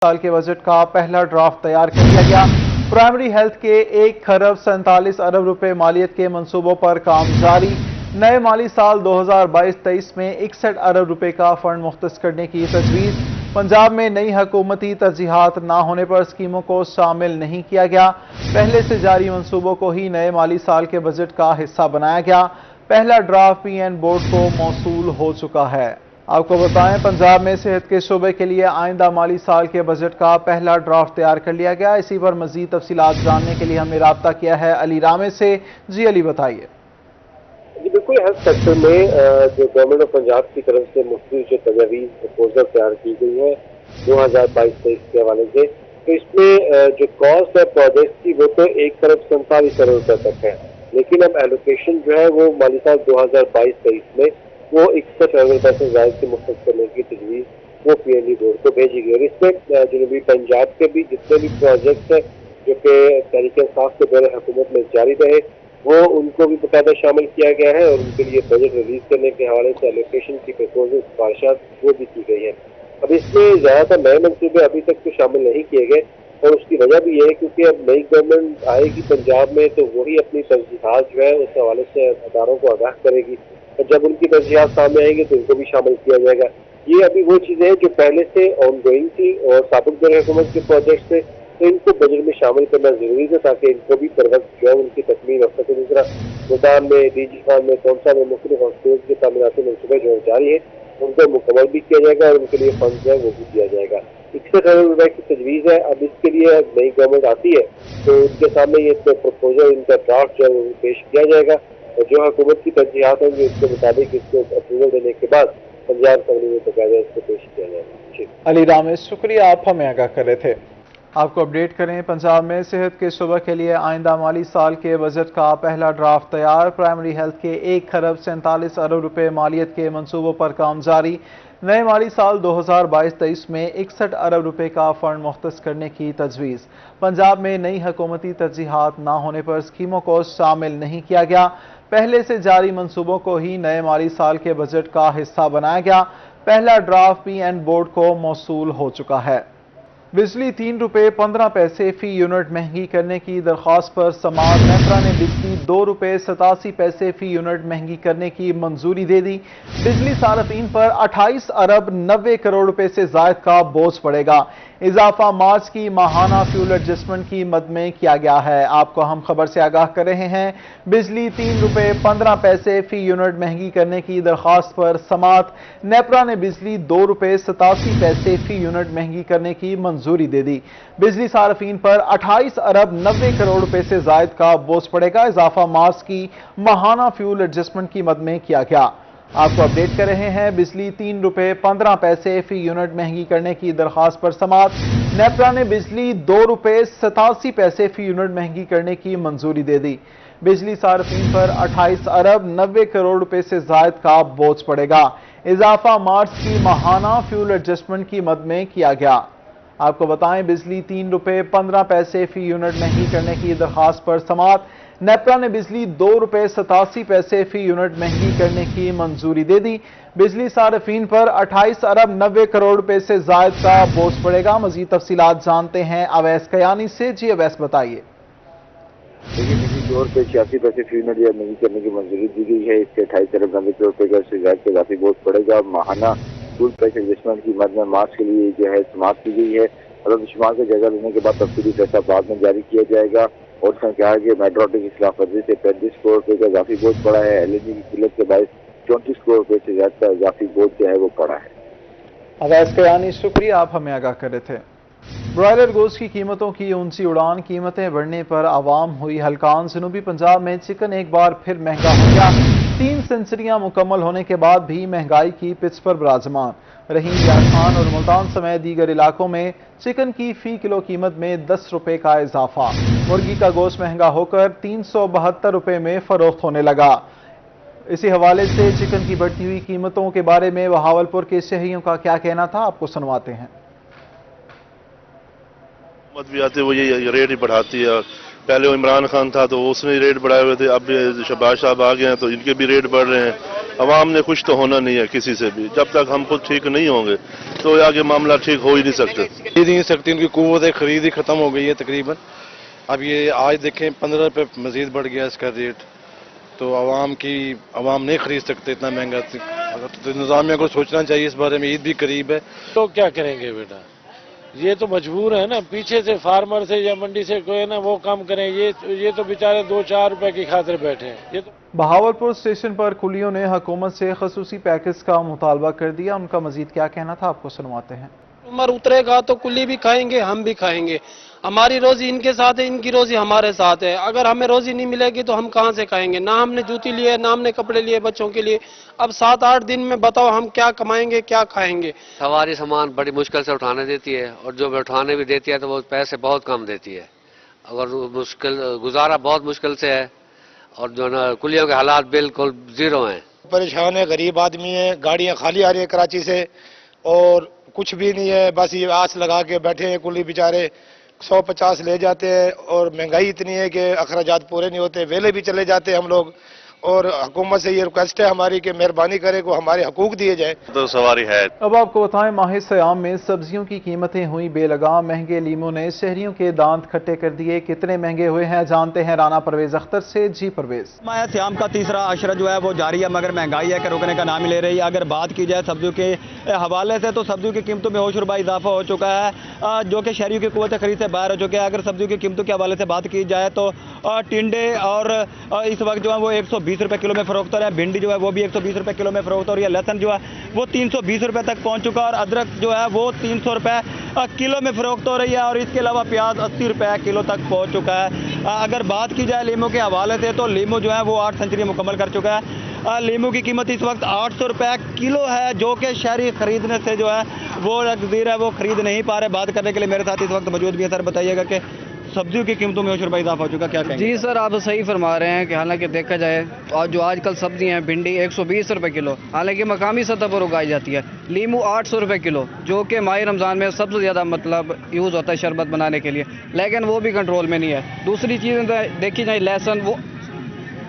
साल के बजट का पहला ड्राफ्ट तैयार कर लिया गया। प्राइमरी हेल्थ के 1,47 अरब रुपए मालियत के मंसूबों पर काम जारी। नए माली साल 2022-23 में 61 अरब रुपए का फंड मुख्तस करने की तजवीज़। पंजाब में नई हुकूमती तरजीहात ना होने पर स्कीमों को शामिल नहीं किया गया। पहले से जारी मंसूबों को ही नए माली साल के बजट का हिस्सा बनाया गया। पहला ड्राफ्ट PN बोर्ड को मौसूल हो चुका है। आपको बताएं, पंजाब में सेहत के शोबे के लिए आइंदा माली साल के बजट का पहला ड्राफ्ट तैयार कर लिया गया। इसी पर मजीद तफसीलात जानने के लिए हमने राब्ता किया है अली रामे से। जी अली, बताइए। जी बिल्कुल, हेल्थ सेक्टर में जो गवर्नमेंट ऑफ पंजाब की तरफ से मुख्तलिफ जो तजावीज़ प्रपोजल तैयार की गई है 2022-23 के हवाले से, तो इसमें जो कॉस्ट है प्रोजेक्ट की वो तो 1,47 अरब रुपए तक है, लेकिन अब एलोकेशन जो है वो माली साल 2022-23 में वो 61 अरब रुपए से ज़ायद से मुख्तस करने की तजवीज़ वो PND बोर्ड को भेजी गई। और इसमें जनूबी पंजाब के भी जितने भी प्रोजेक्ट हैं जो कि तहरीक-ए-इंसाफ के दौर हुकूमत में जारी रहे वो उनको भी बाकायदा शामिल किया गया है और उनके लिए बजट रिलीज करने के हवाले से एलोकेशन की प्रपोजल सिफारिशात वो भी की गई है। अब इसमें ज़्यादातर नए मनसूबे अभी तक तो शामिल नहीं किए गए और उसकी वजह भी ये है क्योंकि अब नई गवर्नमेंट आएगी पंजाब में तो वही अपनी तरजीहात जो है उस हवाले से अदारों को आगाह करेगी और जब उनकी तरजीहात सामने आएंगी तो उनको भी शामिल किया जाएगा। ये अभी वो चीज़ें हैं जो पहले से ऑन गोइंग थी और साबिक दौर हुकूमत के प्रोजेक्ट थे, तो इनको बजट में शामिल करना जरूरी है ताकि इनको भी पर वक्त जो है उनकी तकमील हो सके। दूसरा, मुल्तान में, डीजी खान में, कौंसा में मुख्तलिफ हॉस्पिटल के तामीराती मनसूबे जो जारी है उनको मुकम्मल भी किया जाएगा और उनके लिए फंड जो है वो भी दिया जाएगा। 61 अरब रुपए की तजवीज़ है। अब इसके लिए नई गवर्नमेंट आती है तो उनके सामने ये प्रपोजल, इनका ड्राफ्ट जो है वो पेश किया जाएगा और जो हुकूमत की तरजीहात होंगी उसके मुताबिक इसको अप्रूवल देने के बाद पंजाब असम्बली में बकायदा इसको पेश किया जाएगा। अली रामे, शुक्रिया, आप हमें आगाह कर रहे थे। आपको अपडेट करें, पंजाब में सेहत के शोबे के लिए आइंदा माली साल के बजट का पहला ड्राफ्ट तैयार। प्राइमरी हेल्थ के 1,47 अरब रुपए मालियत के मंसूबों पर काम जारी। नए माली साल 2022-23 में 61 अरब रुपए का फंड मुख्तस करने की तजवीज़। पंजाब में नई हुकूमती तरजीहात ना होने पर स्कीमों को शामिल नहीं किया गया। पहले से जारी मंसूबों को ही नए माली साल के बजट का हिस्सा बनाया गया। पहला ड्राफ्ट PN बोर्ड को मौसूल हो चुका है। बिजली 3 रुपए 15 पैसे फी यूनिट महंगी करने की दरख्वास्त पर समाअत। नेफ्रा ने बिजली 2 रुपए 87 पैसे फी यूनिट महंगी करने की मंजूरी दे दी। बिजली सार्फिन पर 28 अरब 90 करोड़ रुपए से जायद का बोझ पड़ेगा। इजाफा मार्च की माहाना फ्यूल एडजस्टमेंट की मद में किया गया है। आपको हम खबर से आगाह कर रहे हैं, बिजली 3 रुपए 15 पैसे फी यूनिट महंगी करने की दरख्वास्त पर समाअत। नेप्रा ने बिजली 2 रुपए 87 पैसे फी यूनिट महंगी करने की मंजूरी दे दी। बिजली सार्फिन पर 28 अरब 90 करोड़ रुपए से जायद का बोझ पड़ेगा। इजाफा मार्च की माहाना फ्यूल एडजस्टमेंट की मद में किया गया। आपको अपडेट कर रहे हैं, बिजली 3 रुपए 15 पैसे फी यूनिट महंगी करने की दरख्वास्त पर समाअत। नेप्रा ने बिजली 2 रुपए 87 पैसे फी यूनिट महंगी करने की मंजूरी दे दी। बिजली सार्फिन पर 28 अरब 90 करोड़ रुपए से जायद का बोझ पड़ेगा। इजाफा मार्च की माहाना फ्यूल एडजस्टमेंट की मद में किया गया। आपको बताएं, बिजली 3 रुपए 15 पैसे फी यूनिट महंगी करने की दरख्वास्त पर समाअत। नेप्रा ने बिजली 2 रुपए 87 पैसे फी यूनिट महंगी करने की मंजूरी दे दी। बिजली सार्फिन पर 28 अरब 90 करोड़ रुपए से जायद का बोझ पड़ेगा। मजीद तफसीलात जानते हैं अवैस कयानी से। जी अवैस, बताइए। देखिए, बिजली 2 रुपए 86 पैसे फी यूनिट महंगी करने की मंजूरी दी गई है। इससे 28 अरब 90 करोड़ रुपए का से जायद का इजाफी बोझ पड़ेगा। माहाना फूल प्राइस एडजस्टमेंट की मद में मार्च के लिए जो है समाप्त की गई है। और शुमार का जायजा लेने के बाद तफसीली फैसला बाद में जारी किया जाएगा। और उसने कहा कि मेट्रोटिक की खिलाफ वर्जी से 35 करोड़ रुपए का इजाफी बोझ पड़ा है। LNG की किल्लत के बायस 34 करोड़ रुपए से ज्यादा का इजाफी बोझ जो है वो पड़ा है। अवैस कयानी, शुक्रिया, आप हमें आगाह कर रहे थे। ब्रॉयलर गोश्त की कीमतों की ऊंची उड़ान, कीमतें बढ़ने पर आवाम हुई हलकान। जनूबी पंजाब में चिकन एक बार फिर महंगा हो गया। 3 सेंचुरियां मुकम्मल होने के बाद भी महंगाई की पिच पर विराजमान रही। यारखान और मुल्तान समेत दीगर इलाकों में चिकन की फी किलो कीमत में 10 रुपए का इजाफा। मुर्गी का गोश्त महंगा होकर 372 रुपए में फरोख्त होने लगा। इसी हवाले से चिकन की बढ़ती हुई कीमतों के बारे में बहावलपुर के शहरियों का क्या कहना था, आपको सुनवाते हैं। हुकूमत भी आती है वो ये रेट ही बढ़ाती है। पहले वो इमरान खान था तो उसने रेट बढ़ाए हुए थे, अब शहबाज साहब आ गए हैं तो इनके भी रेट बढ़ रहे हैं। عوام نے خوش تو ہونا نہیں ہے کسی سے بھی. جب تک ہم خود ٹھیک نہیں ہوں گے تو آگے معاملہ ٹھیک ہو ہی نہیں سکتے. خرید نہیں سکتی، ان کی قوت خرید ہی ختم ہو گئی ہے تقریباً. اب یہ آج دیکھیں 15 روپے مزید بڑھ گیا اس کا ریٹ، تو عوام نہیں خرید سکتے اتنا مہنگا. تو انتظامیہ کو سوچنا چاہیے اس بارے میں. عید بھی قریب ہے تو کیا کریں گے بیٹا، یہ تو مجبور ہے نا. پیچھے سے فارمر سے یا منڈی سے کوئی نا وہ کام کریں. یہ تو بیچارے 2-4 روپے کی خاطر بیٹھے ہیں. یہ تو بہاولپور اسٹیشن پر کلیوں نے حکومت سے خصوصی پیکج کا مطالبہ کر دیا. ان کا مزید کیا کہنا تھا آپ کو سنواتے ہیں. عمر اترے گا تو کلی بھی کھائیں گے، ہم بھی کھائیں گے. ہماری روزی ان کے ساتھ ہے، ان کی روزی ہمارے ساتھ ہے. اگر ہمیں روزی نہیں ملے گی تو ہم کہاں سے کھائیں گے؟ نہ ہم نے جوتی لیے، نہ ہم نے کپڑے لیے بچوں کے لیے. اب 7-8 دن میں بتاؤ ہم کیا کمائیں گے، کیا کھائیں گے؟ سواری سامان بڑی مشکل سے اٹھانے دیتی ہے، اور جو اٹھانے بھی دیتی ہے تو وہ پیسے بہت کم دیتی ہے. اور گزارا بہت مشکل سے ہے، اور جو نا کلیوں کے حالات بالکل زیرو ہیں. پریشان ہے، غریب آدمی ہے. گاڑیاں خالی آ رہی ہیں کراچی سے اور کچھ بھی نہیں ہے. بس یہ آس لگا کے بیٹھے ہیں کلی بیچارے. 150 لے جاتے ہیں اور مہنگائی اتنی ہے کہ اخراجات پورے نہیں ہوتے. ویلے بھی چلے جاتے ہیں ہم لوگ. اور حکومت سے یہ ریکویسٹ ہے ہماری کہ مہربانی کرے کو ہمارے حقوق دیے جائے. تو سواری ہے. اب آپ کو بتائیں ماہ سیام میں سبزیوں کی قیمتیں ہوئی بے لگام. مہنگے لیموں نے شہریوں کے دانت کھٹے کر دیے. کتنے مہنگے ہوئے ہیں جانتے ہیں رانا پرویز اختر سے. جی پرویز. ماہ سیام کا تیسرا عشرہ جو ہے وہ جاری ہے، مگر مہنگائی ہے کہ رکنے کا نام ہی لے رہی ہے. اگر بات کی جائے سبزیوں کے حوالے سے تو سبزیوں کی قیمتوں میں ہوش ربا اضافہ ہو چکا ہے، جو کہ شہریوں کی قوت خرید سے باہر ہو چکے ہیں. اگر سبزیوں کی قیمتوں کے حوالے سے بات کی جائے تو ٹنڈے اور اس وقت جو ہے وہ 120 روپے کلو میں فروخت ہو رہا ہے. بھنڈی جو ہے وہ بھی 120 روپے کلو میں فروخت ہو رہی ہے. لہسن جو ہے وہ 320 روپے تک پہنچ چکا ہے، اور ادرک جو ہے وہ 300 روپے کلو میں فروخت ہو رہی ہے. اور اس کے علاوہ پیاز 80 روپے کلو تک پہنچ چکا ہے. اگر بات کی جائے لیمو کے حوالے سے تو لیمو جو ہے وہ 8 سنچری مکمل کر چکا ہے. لیمو کی قیمت اس وقت 800 روپے کلو ہے، جو کہ شہری خریدنے سے جو ہے وہ جزیر ہے وہ خرید نہیں پا رہے. بات کرنے کے لیے میرے ساتھ اس وقت موجود بھی ہے. سر بتائیے گا کہ سبزیوں کی قیمتوں میں 8 روپے اضافہ ہو چکا، کیا کہیں گے؟ جی سر، آپ صحیح فرما رہے ہیں کہ حالانکہ دیکھا جائے اور جو آج کل سبزی ہیں بھنڈی 120 روپے کلو، حالانکہ مقامی سطح پر اگائی جاتی ہے. لیمو 800 روپے کلو، جو کہ ماہ رمضان میں سب سے زیادہ مطلب یوز ہوتا ہے شربت بنانے کے لیے، لیکن وہ بھی کنٹرول میں نہیں ہے. دوسری چیز دیکھی جائے لہسن وہ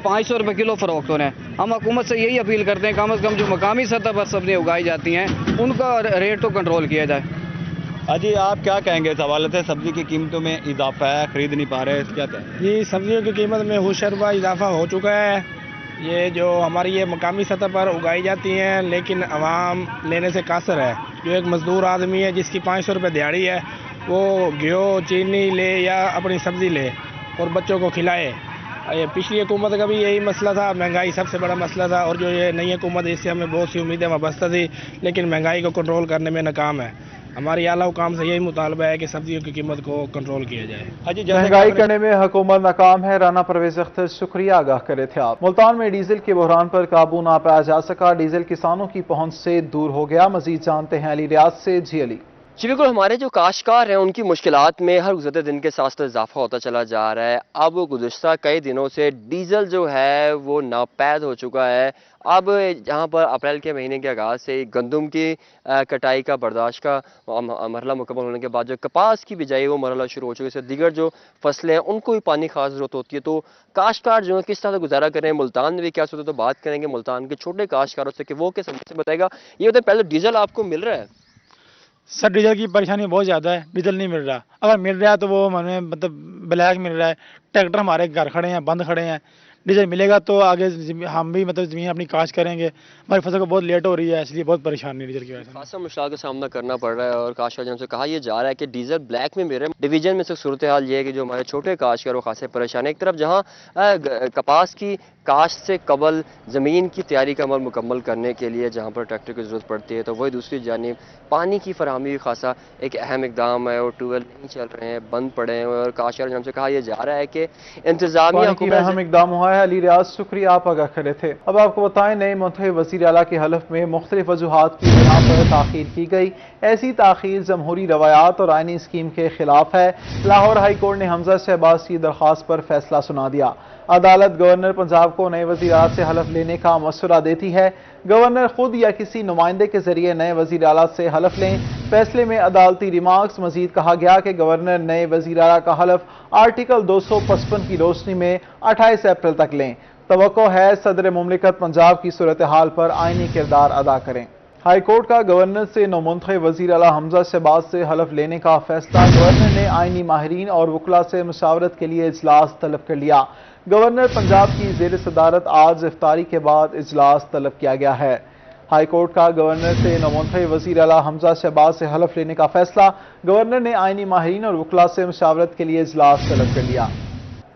500 روپے کلو فروخت ہو رہے ہیں. ہم حکومت سے یہی اپیل کرتے ہیں کم از کم جو مقامی سطح پر سبزیاں اگائی جاتی ہیں ان کا ریٹ تو کنٹرول کیا جائے. جی آپ کیا کہیں گے اس حوالے سے؟ سبزی کی قیمتوں میں اضافہ ہے، خرید نہیں پا رہے، کیا کہیں؟ جی سبزیوں کی قیمت میں ہوش ربا اضافہ ہو چکا ہے. یہ جو ہماری یہ مقامی سطح پر اگائی جاتی ہیں لیکن عوام لینے سے قاصر ہے. جو ایک مزدور آدمی ہے جس کی 500 روپے دیہڑی ہے، وہ گیہوں چینی لے یا اپنی سبزی لے اور بچوں کو کھلائے. یہ پچھلی حکومت کا بھی یہی مسئلہ تھا، مہنگائی سب سے بڑا مسئلہ تھا. اور جو یہ نئی حکومت ہے اس سے ہمیں بہت سی امیدیں وابستہ تھی، لیکن مہنگائی کو کنٹرول کرنے میں ناکام ہے. ہماری اعلیٰ حکام سے یہی مطالبہ ہے کہ سبزیوں کی قیمت کو کنٹرول کیا جائے. مہنگائی کرنے میں حکومت ناکام ہے. رانا پرویز اختر شکریہ، آگاہ کرے تھے آپ. ملتان میں ڈیزل کے بحران پر قابو نہ پایا جا سکا. ڈیزل کسانوں کی پہنچ سے دور ہو گیا. مزید جانتے ہیں علی ریاض سے. جی علی. جی بالکل، ہمارے جو کاشتکار ہیں ان کی مشکلات میں ہر گزرتے دن کے ساتھ تو اضافہ ہوتا چلا جا رہا ہے. اب گزشتہ کئی دنوں سے ڈیزل جو ہے وہ ناپید ہو چکا ہے. اب جہاں پر اپریل کے مہینے کے آغاز سے گندم کی کٹائی کا برداشت کا مرحلہ مکمل ہونے کے بعد جو کپاس کی بجائی وہ مرحلہ شروع ہو چکے سے دیگر جو فصلیں ہیں ان کو بھی پانی خاص ضرورت ہوتی ہے. تو کاشتکار جو ہے کس طرح سے گزارا کریں ہیں، ملتان میں بھی کیا صورت ہے، تو بات کریں گے ملتان کے چھوٹے کاشتکاروں سے کہ وہ کس طرح سے بتائے گا. یہ بتائیں پہلے ڈیزل آپ کو مل رہا ہے؟ سر ڈیزل کی پریشانی بہت زیادہ ہے، ڈیزل نہیں مل رہا. اگر مل رہا ہے تو وہ ہمیں مطلب بلیک مل رہا ہے. ٹریکٹر ہمارے گھر کھڑے ہیں، بند کھڑے ہیں. ڈیزل ملے گا تو آگے ہم بھی مطلب زمین اپنی کاشت کریں گے. ہماری فصل کو بہت لیٹ ہو رہی ہے، اس لیے بہت پریشانی ڈیزل کی وجہ سے. خاصا مشکلات کا سامنا کرنا پڑ رہا ہے اور کاشتکار جن سے کہا یہ جا رہا ہے کہ ڈیزل بلیک میں میرے ڈویژن میں سے صورتحال یہ ہے کہ جو ہمارے چھوٹے کاشتکار وہ خاصے پریشان ہیں. ایک طرف جہاں کپاس کی کاشت سے قبل زمین کی تیاری کا عمل مکمل کرنے کے لیے جہاں پر ٹریکٹر کی ضرورت پڑتی ہے، تو وہی دوسری جانب پانی کی فراہمی بھی خاصا ایک اہم اقدام ہے. اور ٹیوبویل نہیں چل رہے ہیں، بند پڑے ہیں. اور کاشتکار جن سے کہا یہ جا رہا ہے کہ انتظامیہ حکومت اہم اقدام ہوا ہے. علی ریاض شکریہ، آپ آگاہ کرے تھے. اب آپ کو بتائیں نئے منتخب وزیر اعلیٰ کے حلف میں مختلف وجوہات کی بنا پر تاخیر کی گئی. ایسی تاخیر جمہوری روایات اور آئینی اسکیم کے خلاف ہے. لاہور ہائی کورٹ نے حمزہ شہباز کی درخواست پر فیصلہ سنا دیا. عدالت گورنر پنجاب کو نئے وزیر اعلیٰ سے حلف لینے کا مشورہ دیتی ہے. گورنر خود یا کسی نمائندے کے ذریعے نئے وزیر اعلیٰ سے حلف لیں. فیصلے میں عدالتی ریمارکس مزید کہا گیا کہ گورنر نئے وزیر اعلیٰ کا حلف آرٹیکل 255 کی روشنی میں 28 اپریل تک لیں. توقع ہے سدر مملکت پنجاب کی صورتحال پر آئینی کردار ادا کریں۔ ہائی کورٹ کا گورنر سے نومنتخب وزیر اعلیٰ حمزہ شہباز سے حلف لینے کا فیصلہ۔ گورنر نے آئینی ماہرین اور وکلاء سے مشاورت کے لیے اجلاس طلب کر لیا۔ گورنر پنجاب کی زیر صدارت آج افطاری کے بعد اجلاس طلب کیا گیا ہے۔ ہائی کورٹ کا گورنر سے نومنتخب وزیر اعلیٰ حمزہ شہباز سے حلف لینے کا فیصلہ۔ گورنر نے آئینی ماہرین اور وکلاء سے مشاورت کے لیے اجلاس طلب کر لیا۔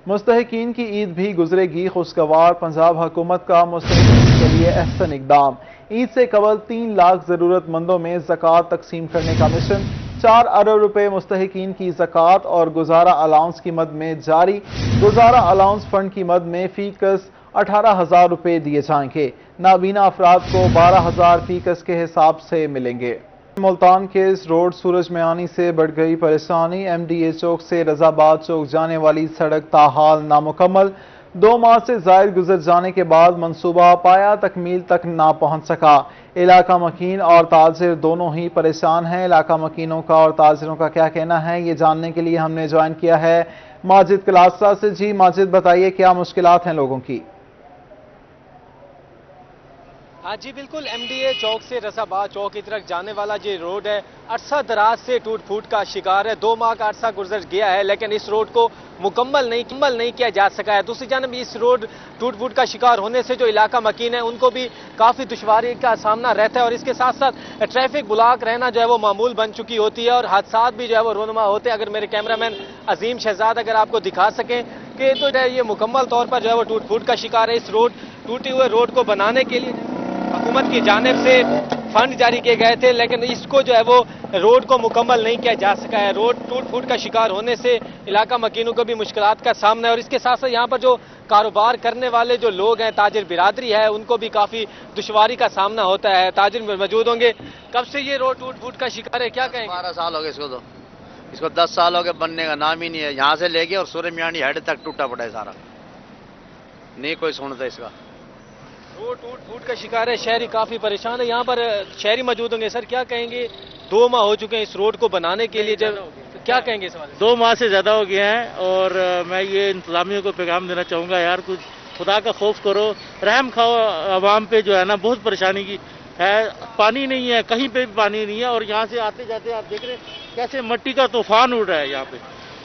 مستحقین کی عید بھی گزرے گی خوشگوار، پنجاب حکومت کا مستحقین کے لیے احسن اقدام۔ عید سے قبل 3 لاکھ ضرورت مندوں میں زکوٰۃ تقسیم کرنے کا مشن۔ 4 ارب روپے مستحقین کی زکوٰۃ اور گزارہ الاؤنس کی مد میں جاری۔ گزارہ الاؤنس فنڈ کی مد میں فی کس 18,000 روپے دیے جائیں گے۔ نابینا افراد کو 12,000 فی کس کے حساب سے ملیں گے۔ ملتان کیس روڈ سورج میانی سے بڑھ گئی پریشانی۔ ایم ڈی اے چوک سے رضا آباد چوک جانے والی سڑک تاحال نامکمل۔ 2 ماہ سے زائد گزر جانے کے بعد منصوبہ پایا تکمیل تک نہ پہنچ سکا۔ علاقہ مکین اور تاجر دونوں ہی پریشان ہیں۔ علاقہ مکینوں کا اور تاجروں کا کیا کہنا ہے، یہ جاننے کے لیے ہم نے جوائن کیا ہے ماجد کلاسرا سے۔ جی ماجد، بتائیے کیا مشکلات ہیں لوگوں کی؟ ہاں جی بالکل، ایم ڈی اے چوک سے رضا آباد چوک کی طرف جانے والا یہ روڈ ہے عرصہ دراز سے ٹوٹ پھوٹ کا شکار ہے۔ 2 ماہ کا عرصہ گزر گیا ہے لیکن اس روڈ کو مکمل نہیں کیا جا سکا ہے۔ دوسری جانب اس روڈ ٹوٹ پھوٹ کا شکار ہونے سے جو علاقہ مکین ہے ان کو بھی کافی دشواری کا سامنا رہتا ہے اور اس کے ساتھ ساتھ ٹریفک بلاک رہنا جو ہے وہ معمول بن چکی ہوتی ہے اور حادثات بھی جو ہے وہ رونما ہوتے ہیں۔ اگر میرے کیمرہ مین عظیم شہزاد اگر آپ کو دکھا سکیں کہ تو یہ مکمل طور پر جو ہے وہ ٹوٹ پھوٹ کا شکار ہے۔ اس ٹوٹے ہوئے روڈ کو بنانے کے لیے حکومت کی جانب سے فنڈ جاری کیے گئے تھے لیکن اس کو جو ہے وہ روڈ کو مکمل نہیں کیا جا سکا ہے۔ روڈ ٹوٹ پھوٹ کا شکار ہونے سے علاقہ مکینوں کو بھی مشکلات کا سامنا ہے اور اس کے ساتھ ساتھ یہاں پر جو کاروبار کرنے والے جو لوگ ہیں، تاجر برادری ہے، ان کو بھی کافی دشواری کا سامنا ہوتا ہے۔ تاجر موجود ہوں گے۔ کب سے یہ روڈ ٹوٹ پھوٹ کا شکار ہے، کیا کہیں گے؟ 12 سال ہو گئے اس کو 10 سال ہو گئے بننے کا نام ہی نہیں ہے۔ یہاں سے لے کے اور سورج میانی ہیڈ تک ٹوٹا پڑا ہے سارا، نہیں کوئی سنتا اس کا۔ روڈ ٹوٹ پھوٹ کا شکار ہے، شہری کافی پریشان ہے۔ یہاں پر شہری موجود ہوں گے، سر کیا کہیں گے؟ 2 ماہ ہو چکے ہیں اس روڈ کو بنانے کے لیے، کیا کہیں گے اس والے؟ 2 ماہ سے زیادہ ہو گیا ہے اور میں یہ انتظامیہ کو پیغام دینا چاہوں گا، یار کچھ خدا کا خوف کرو، رحم کھاؤ عوام پہ جو ہے نا، بہت پریشانی کی ہے۔ پانی نہیں ہے، کہیں پہ بھی پانی نہیں ہے اور یہاں سے آتے جاتے آپ دیکھ رہے ہیں کیسے مٹی کا طوفان اڑ رہا ہے۔ یہاں پہ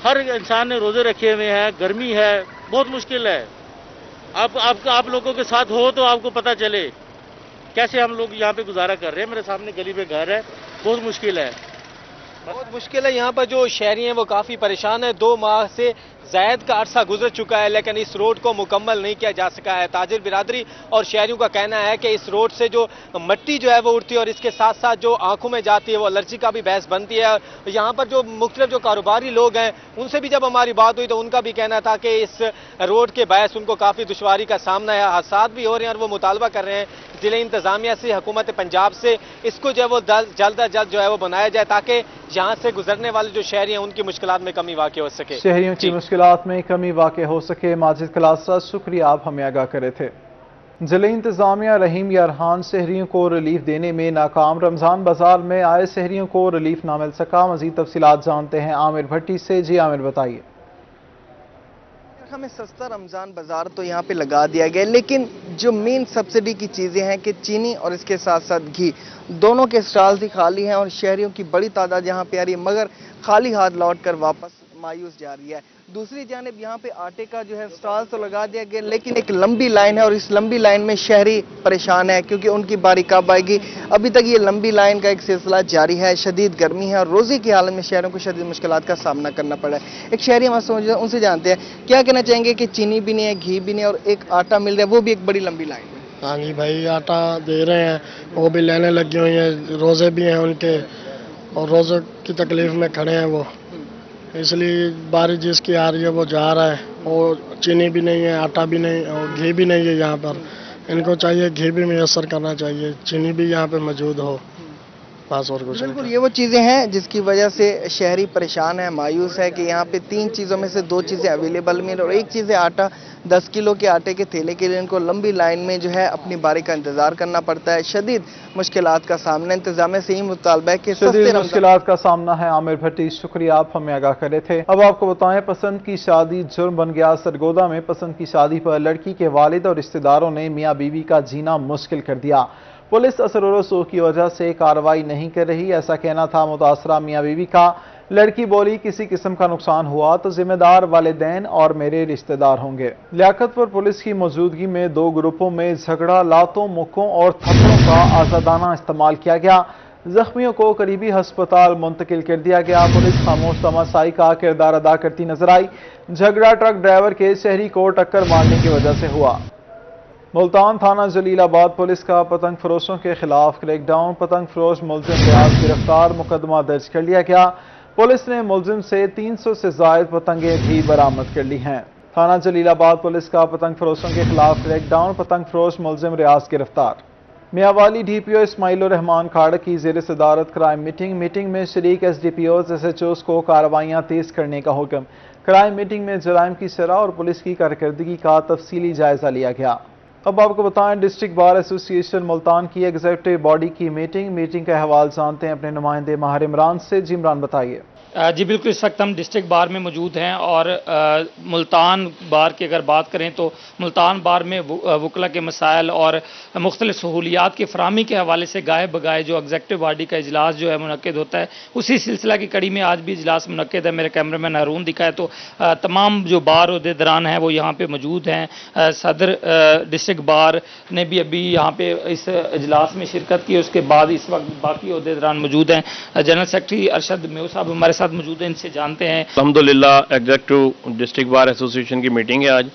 ہر انسان نے روزے رکھے ہوئے ہیں، گرمی ہے، بہت مشکل ہے۔ آپ لوگوں کے ساتھ ہو تو آپ کو پتہ چلے کیسے ہم لوگ یہاں پہ گزارا کر رہے ہیں۔ میرے سامنے گلی پہ گھر ہے، بہت مشکل ہے، بہت مشکل ہے۔ یہاں پر جو شہری ہیں وہ کافی پریشان ہیں۔ 2 ماہ سے زائد کا عرصہ گزر چکا ہے لیکن اس روڈ کو مکمل نہیں کیا جا سکا ہے۔ تاجر برادری اور شہریوں کا کہنا ہے کہ اس روڈ سے جو مٹی جو ہے وہ اڑتی ہے اور اس کے ساتھ ساتھ جو آنکھوں میں جاتی ہے وہ الرجی کا بھی باعث بنتی ہے۔ یہاں پر جو مختلف جو کاروباری لوگ ہیں ان سے بھی جب ہماری بات ہوئی تو ان کا بھی کہنا تھا کہ اس روڈ کے باعث ان کو کافی دشواری کا سامنا ہے، حادثات بھی ہو رہے ہیں اور وہ مطالبہ کر رہے ہیں ضلع انتظامیہ سے، حکومت پنجاب سے اس کو جو ہے وہ جلد از جلد جو ہے وہ بنایا جائے تاکہ یہاں سے گزرنے والے جو شہری ہیں ان کی مشکلات میں کمی واقع ہو سکے، شہریوں کی مشکلات میں کمی واقع ہو سکے۔ ماجد کلاسرا، شکریہ، آپ ہمیں آگاہ کرے تھے۔ ضلع انتظامیہ رحیم یارحان شہریوں کو ریلیف دینے میں ناکام۔ رمضان بازار میں آئے شہریوں کو ریلیف نہ مل سکا۔ مزید تفصیلات جانتے ہیں عامر بھٹی سے۔ جی عامر، بتائیے۔ ہمیں سستا رمضان بازار تو یہاں پہ لگا دیا گیا لیکن جو مین سبسڈی کی چیزیں ہیں کہ چینی اور اس کے ساتھ ساتھ گھی، دونوں کے سٹالز ہی خالی ہیں اور شہریوں کی بڑی تعداد یہاں پہ آ رہی ہے مگر خالی ہاتھ لوٹ کر واپس مایوس جا رہی ہے۔ دوسری جانب یہاں پہ آٹے کا جو ہے سٹال تو لگا دیا گیا لیکن ایک لمبی لائن ہے اور اس لمبی لائن میں شہری پریشان ہے کیونکہ ان کی باری کب آئے گی۔ ابھی تک یہ لمبی لائن کا ایک سلسلہ جاری ہے، شدید گرمی ہے اور روزی کی حالت میں شہروں کو شدید مشکلات کا سامنا کرنا پڑا ہے۔ ایک شہری ہمارے ان سے جانتے ہیں کیا کہنا چاہیں گے کہ چینی بھی نہیں ہے، گھی بھی نہیں اور ایک آٹا مل رہا ہے وہ بھی ایک بڑی لمبی لائن ہے۔ ہاں جی بھائی، آٹا دے رہے ہیں، وہ بھی لینے لگی ہوئی ہیں، روزے بھی ہیں ان کے اور روزے کی تکلیف میں کھڑے ہیں وہ، اس لیے بارش جس کی آ رہی ہے وہ جا رہا ہے اور چینی بھی نہیں ہے، آٹا بھی نہیں اور گھی بھی نہیں ہے یہاں پر۔ ان کو چاہیے گھی بھی میسر کرنا چاہیے، چینی بھی یہاں پہ موجود ہو۔ बस और कुछ बिल्कुल, ये वो चीज़ें हैं जिसकी वजह से शहरी परेशान है, मायूस है कि यहाँ पे 3 चीज़ों में से 2 चीज़ें अवेलेबल नहीं, और एक चीज़ है आटा। 10 किलो के आटे के थैले के लिए इनको लंबी लाइन में जो है अपनी बारी का इंतजार करना पड़ता है। शदीद मुश्किलात का सामना, इंतजामिया से ही मुतालबा है कि शदीद मुश्किलात का सामना है। आमिर भट्टी, शुक्रिया, आप हमें आगाह कर रहे थे। अब आपको बताएं, पसंद की शादी जुर्म बन गया। सरगोदा में पसंद की शादी पर लड़की के वालिद और रिश्तेदारों ने मियाँ बीवी का जीना मुश्किल कर दिया। पुलिस असर और रसूख की वजह से कार्रवाई नहीं कर रही, ऐसा कहना था मुतासरा मियाँ बीवी का। लड़की बोली, किसी किस्म का नुकसान हुआ तो जिम्मेदार वालिदैन और मेरे रिश्तेदार होंगे। लियाकतपुर पुलिस की मौजूदगी में 2 ग्रुपों में झगड़ा, लातों, मुक्कों और थप्पड़ों का आजादाना इस्तेमाल किया गया। जख्मियों को करीबी हस्पताल मुंतकिल कर दिया गया। पुलिस खामोश तमाशाई का किरदार अदा करती नजर आई। झगड़ा ट्रक ड्राइवर के शहरी को टक्कर मारने की वजह से हुआ। मुल्तान थाना जलीलाबाद पुलिस का पतंग फरोशों के खिलाफ क्रैकडाउन। पतंग फरोश मुलजिम रियाज गिरफ्तार, मुकदमा दर्ज कर लिया गया। पुलिस ने मुलजिम से 300 से जायद पतंगें भी बरामद कर ली हैं। थाना जलीलाबाद पुलिस का पतंग फरोशों के खिलाफ क्रैकडाउन। पतंग फरोश मुलजिम रियाज गिरफ्तार। मियांवाली डीपीओ इस्माइल रहमान खाड़ की ज़ेर सदारत क्राइम मीटिंग में शरीक एसडीपीओज एसएचओज को कार्रवाइयां तेज करने का हुक्म। क्राइम मीटिंग में जराइम की शरह और पुलिस की कारकर्दगी का तफसीली जायजा लिया गया। अब आपको बताएं, डिस्ट्रिक्ट बार एसोसिएशन मुल्तान की एग्जीक्यूटिव बॉडी की मीटिंग का अहवाल जानते हैं अपने नुमाइंदे माहिर इमरान से। जी इमरान, बताइए। जी बिल्कुल, इस वक्त हम डिस्ट्रिक्ट बार में मौजूद हैं और मुल्तान बार की अगर बात करें तो मुल्तान बार में वकला के मसाइल और मुख्तलिफ सहूलियात की फराहमी के हवाले से गाए बगाए जो एग्जीक्यूटिव बॉडी का इजलास जो है मुनक्किद होता है, उसी सिलसिला की कड़ी में आज भी इजलास मुनक्किद है। मेरे कैमरामैन हारून दिखाए तो तमाम जो बार अहदेदारान हैं वो यहाँ पे मौजूद हैं। सदर डिस्ट्रिक्ट बार ने भी अभी यहाँ पे इस इजलास में शिरकत की, उसके बाद इस वक्त बाकी अहदेदारान मौजूद हैं। जनरल सेक्रेटरी अरशद मेव साहब हमारे साथ मौजूद हैं, इनसे जानते हैं। अल्हम्दुलिल्लाह एग्जीक्यूटिव डिस्ट्रिक्ट बार एसोसिएशन की मीटिंग है आज,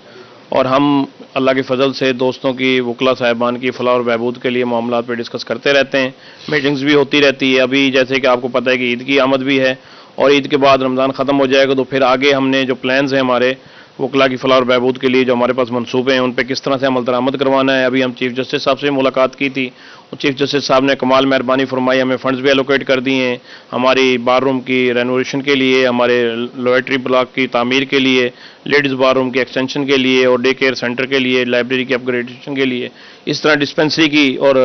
और हम अल्लाह के फजल से दोस्तों की, वकला साहिबान की फलाह और बहबूद के लिए मामला पे डिस्कस करते रहते हैं। मीटिंग्स भी होती रहती है। अभी जैसे कि आपको पता है कि ईद की आमद भी है और ईद के बाद रमज़ान ख़त्म हो जाएगा, तो फिर आगे हमने जो प्लान्स हैं हमारे वकला की फलाह और बहबूद के लिए, जो हमारे पास मनसूबे हैं, उन पर किस तरह से अमल दरामद करवाना है। अभी हम चीफ जस्टिस साहब से मुलाकात की थी, चीफ जस्टिस साहब ने कमाल मेहरबानी फरमाई, हमें फंड्स भी एलोकेट कर दिए हैं हमारी बार रूम की रेनोवेशन के लिए, हमारे लॉयट्री ब्लॉक की तामीर के लिए, लेडीज़ बार रूम की एक्सटेंशन के लिए और डे केयर सेंटर के लिए, लाइब्रेरी की अपग्रेडेशन के लिए, इस तरह डिस्पेंसरी की और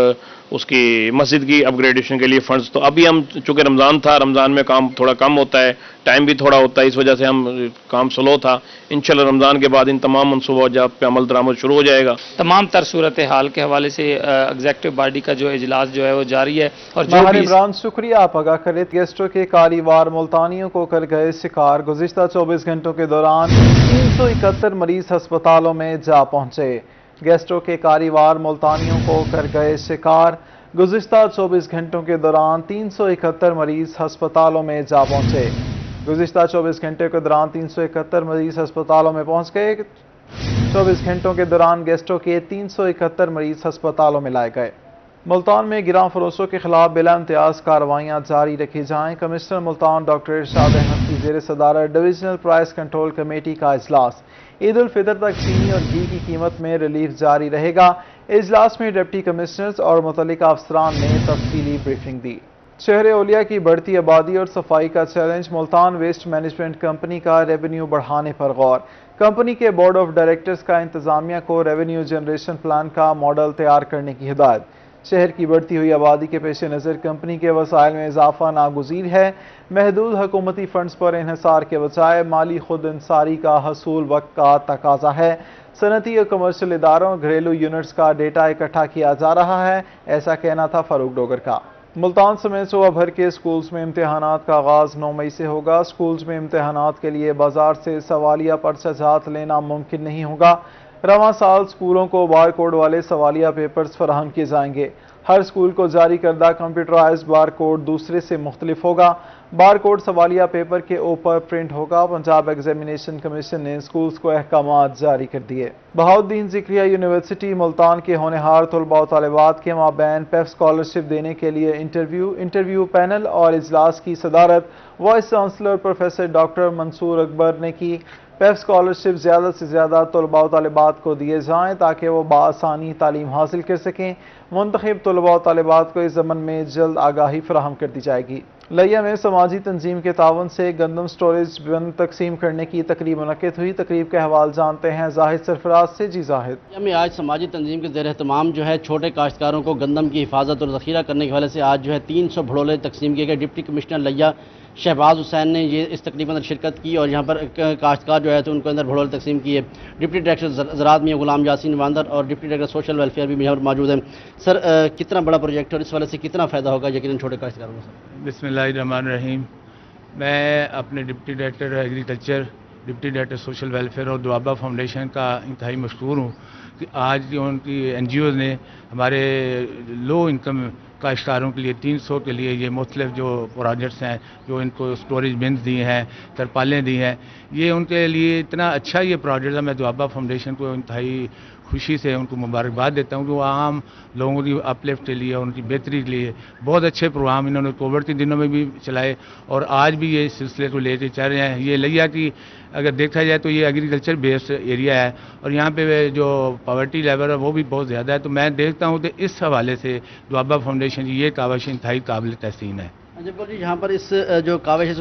उसकी मस्जिद की अपग्रेडेशन के लिए फंड्स। तो अभी हम चूँकि रमज़ान था, रमज़ान में काम थोड़ा कम होता है, टाइम भी थोड़ा होता है, इस वजह से हम काम स्लो था। इंशाल्लाह रमज़ान के बाद इन तमाम मनसूबात पे अमल दरामद शुरू हो जाएगा। तमाम तर सूरत हाल के हवाले से एग्जीक्यूटिव बॉडी का जो इजलास जो है वो जारी है। और जो माहिर इमरान, शुक्रिया, आप आगाह करें। गेस्टों के कारीवार मुल्तानियों को कर गए शिकार। गुज़िश्ता 24 घंटों के दौरान 371 मरीज अस्पतालों में जा पहुंचे। गेस्टों के कारीवार मुल्तानियों को कर गए शिकार। गुज़िश्ता 24 घंटों के दौरान 371 मरीज अस्पतालों में जा पहुंचे। गुज़िश्ता 24 घंटे के दौरान 371 मरीज अस्पतालों में पहुंच गए। 24 घंटों के दौरान गेस्टों के 371 मरीज अस्पतालों में लाए गए। मुल्तान में गिरां फरोशों के खिलाफ बिला इम्तियाज कार्रवाइयाँ जारी रखी जाएं। कमिश्नर मुल्तान डॉक्टर इरशाद अहमद की ज़ेर सदारत डिविजनल प्राइस कंट्रोल कमेटी का इजलास। ईद उल फितर तक चीनी और घी की कीमत में रिलीफ जारी रहेगा। इजलास में डिप्टी कमिश्नर्स और मुतल्लिका अफसरान ने तफसीली ब्रीफिंग दी। शहर ओलिया की बढ़ती आबादी और सफाई का challenge. Multan waste management company का रेवेन्यू बढ़ाने पर गौर। कंपनी के बोर्ड ऑफ डायरेक्टर्स का इंतजामिया को रेवेन्यू जनरेशन प्लान का मॉडल तैयार करने की हिदायत। शहर की बढ़ती हुई आबादी के पेश नज़र कंपनी के वसाइल में इजाफा नागुज़ीर है। महदूद हुकूमती फंड्स पर इन्हिसार के बजाय माली खुद इंसारी का हसूल वक्त का तकाजा है। सनती और कमर्शियल इदारों और घरेलू यूनिट्स का डेटा इकट्ठा किया जा रहा है, ऐसा कहना था फारूक डोगर का। मुल्तान समेत सूबा भर के स्कूल्स में इम्तहानात का आगाज़ 9 मई से होगा। स्कूल्स में इम्तहानात के लिए बाजार से सवालिया पर्चाजात लेना मुमकिन नहीं होगा। रवां साल स्कूलों को बार कोड वाले सवालिया पेपर्स फराहम किए जाएंगे। हर स्कूल को जारी करदा कंप्यूटराइज्ड बार कोड दूसरे से मुख्तलिफ होगा। बार कोड सवालिया पेपर के ऊपर प्रिंट होगा। पंजाब एग्जामिनेशन कमीशन ने स्कूल्स को अहकामात जारी कर दिए। बहाउद्दीन ज़िक्रिया यूनिवर्सिटी मुल्तान के होनहार तलबा व तालिबात के माबैन पेफ स्कॉलरशिप देने के लिए इंटरव्यू पैनल और इजलास की सदारत vice chancellor professor doctor Mansoor Akbar ने की। पेफ स्कॉलरशिप ज़्यादा से ज़्यादा तलबा व तालिबात को दिए जाएँ ताकि वो बआसानी तालीम हासिल कर सकें। मुंतखब तलबा व तालिबात को इस ज़मन में जल्द आगाही फराहम कर दी जाएगी। लिया में समाजी तंजीम के तावन से गंदम स्टोरेज बिन तकसीम करने की तकरीब मुनक्किद हुई। तकरीब के हवाल जानते हैं जाहिद सरफराज से। जी जाहिद। लिया में आज समाजी तंजीम के ज़ेर एहतमाम जो है छोटे काश्तकारों को गंदम की हिफाजत और ज़ख़ीरा करने के हवाले से आज जो है 300 भड़ोले तकसीम किए गए। डिप्टी कमिश्नर लिया शहबाज हुसैन ने ये इस तकरीब में शिरकत की और यहाँ पर काश्तकार जो है तो उनको अंदर भड़ोले तकसीम किए। डिप्टी डायरेक्टर ज़राअत मियां गुलाम यासीन वांदर और डिप्टी डायरेक्टर सोशल वेलफेयर भी यहाँ पर मौजूद हैं। सर कितना बड़ा प्रोजेक्ट है और इस वाले से कितना फ़ायदा होगा यकीनन छोटे काश्तकारों को? बिस्मिल्लाहिर्रहमानिर्रहीम। मैं अपने deputy director agriculture, deputy director social welfare और दुआबा फाउंडेशन का इंतहाई मशकूर हूँ कि आज जो उनकी NGOs ने हमारे लो इनकम काश्तकारों के लिए 300 के लिए ये मुख्तलिफ जो प्रोजेक्ट्स हैं, जो इनको स्टोरेज बिन्स दिए हैं, तरपालें दी हैं, ये उनके लिए इतना अच्छा ये प्रोजेक्ट है। मैं दुआबा फाउंडेशन को इंतहाई खुशी से उनको मुबारकबाद देता हूँ कि वो आम लोगों की अपलिफ्ट के लिए, उनकी बेहतरी के लिए बहुत अच्छे प्रोग्राम इन्होंने कोविड के दिनों में भी चलाए और आज भी ये सिलसिले को लेकर चल रहे हैं। ये लिया कि अगर देखा जाए तो ये एग्रीकल्चर बेस्ड एरिया है और यहाँ पे जो पॉवर्टी लेवल है वो भी बहुत ज़्यादा है। तो मैं देखता हूँ कि इस हवाले से दुआबा फाउंडेशन की ये काविश इंतहाई काबिल तहसीन है। जब जी यहाँ पर इस जो काविश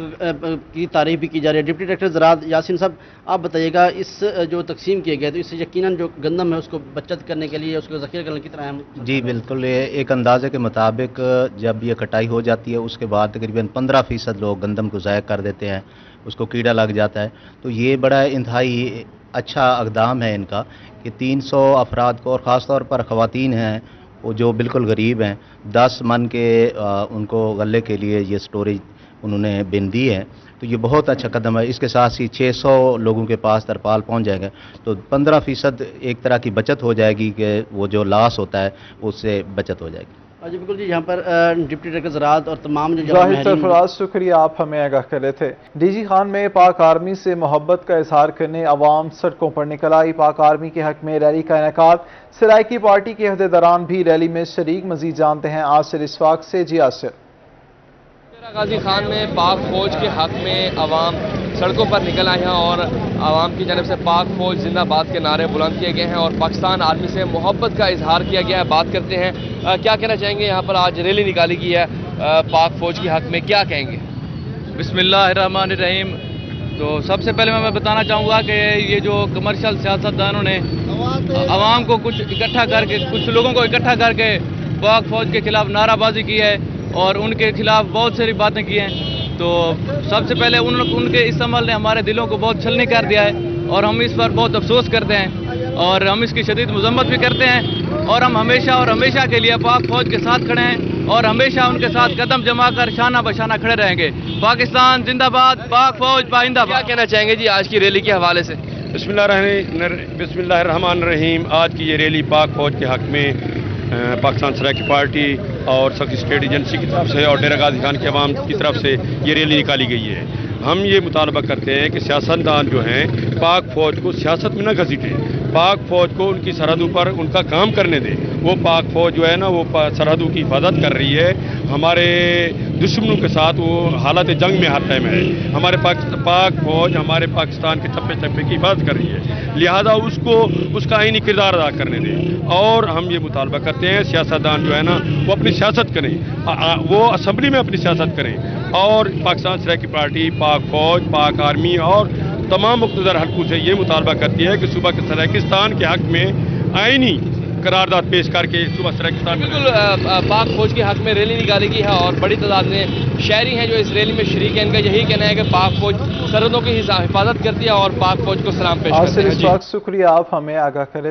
की तारीफ भी की जा रही है, डिप्टी डायरेक्टर ज़राअत यासीन साहब आप बताइएगा इस जो तकसीम किए गए तो इससे यकीनन जो गंदम है उसको बचत करने के लिए, उसको ज़ख़ीरा करने की तरह अहम? जी बिल्कुल, ये एक अंदाजे के मुताबिक जब ये कटाई हो जाती है उसके बाद तकरीबन 15% लोग गंदम को ज़ाया कर देते हैं, उसको कीड़ा लग जाता है। तो ये बड़ा इंतहाई अच्छा इक़दाम है इनका कि 300 अफराद को, और ख़ास तौर पर ख़वातीन हैं वो जो बिल्कुल गरीब हैं, 10 मन के उनको गले के लिए ये स्टोरेज उन्होंने बिन दी है। तो ये बहुत अच्छा कदम है। इसके साथ ही 600 लोगों के पास तरपाल पहुंच जाएगा तो 15% एक तरह की बचत हो जाएगी कि वो जो लॉस होता है उससे बचत हो जाएगी। जी बिल्कुल जी, यहाँ पर डिप्टी डायरेक्टर ज़राअत और तमाम जो जाहिद सरफराज शुक्रिया, आप हमें आगाह कर रहे थे। DG खान में पाक आर्मी से मोहब्बत का इजहार करने अवाम सड़कों पर निकल आई। पाक आर्मी के हक में रैली का इनेकाद, सराइकी पार्टी के अहदेदारान भी रैली में शरीक। मजीद जानते हैं आसिर इशफाक से। जी आसिर। गाजी खान में पाक फौज के हक में अवाम सड़कों पर निकल आए हैं और आवाम की जानब से पाक फौज जिंदाबाद के नारे बुलंद किए गए हैं और पाकिस्तान आर्मी से मोहब्बत का इजहार किया गया है। बात करते हैं क्या कहना चाहेंगे, यहाँ पर आज रैली निकाली गई है पाक फौज के हक में, क्या कहेंगे? बिस्मिल्लाहिर्रहमानिर्रहीम। तो सबसे पहले मैं बताना चाहूँगा कि ये जो कमर्शियल सियासतदानों ने आवाम को कुछ इकट्ठा करके, कुछ लोगों को इकट्ठा करके पाक फौज के खिलाफ नाराबाजी की है और उनके खिलाफ बहुत सारी बातें की हैं, तो सबसे पहले उनके इस अमल ने हमारे दिलों को बहुत छलनी कर दिया है और हम इस पर बहुत अफसोस करते हैं और हम इसकी शदीद मजम्मत भी करते हैं और हम हमेशा और हमेशा के लिए पाक फौज के साथ खड़े हैं और हमेशा उनके साथ कदम जमा कर शाना बशाना खड़े रहेंगे। पाकिस्तान जिंदाबाद, पाक फौज पाइंदाबाद। क्या कहना चाहेंगे जी आज की रैली के हवाले से? बिस्मिल्लाहिर्रहमानिर्रहीम। आज की ये रैली पाक फौज के हक में पाकिस्तान सराइकी पार्टी और सख्त स्टेट एजेंसी की तरफ से और डेरा गाजी खान के अवाम की तरफ से ये रैली निकाली गई है। हम ये मुतालबा करते हैं कि सियासतदान जो हैं पाक फौज को सियासत में न घसीटें, पाक फौज को उनकी सरहदों पर उनका काम करने दें। वो पाक फौज जो है ना वो सरहदों की हिफाजत कर रही है, हमारे दुश्मनों के साथ वो हालत जंग में हर टाइम है। हमारे पाक फौज हमारे पाकिस्तान के चप्पे चप्पे की हिफाजत कर रही है, लिहाजा उसको उसका आईनी किरदार अदा करने दें। और हम ये मुतालबा करते हैं सियासतदान जो है ना वो अपनी सियासत करें, वो असम्बली में अपनी सियासत करें और पाकिस्तान सराइकी पार्टी, पाक फौज, पाक आर्मी और तमाम मुख्तदर हल्कों से ये मुतालबा करती है कि सूबा के सराइकिस्तान के हक में आईनी करारदाद पेश करके सूबा सराइकिस्तान बिल्कुल पाक फौज के हक में रैली निकाली गई है और बड़ी तादाद में शहरी हैं जो इस रैली में शरीक हैं। इनका यही कहना है कि पाक फौज सरहदों की हिफाजत करती है और पाक फौज को सलाम पेश करती है। शुक्रिया, आप हमें आगाह करें।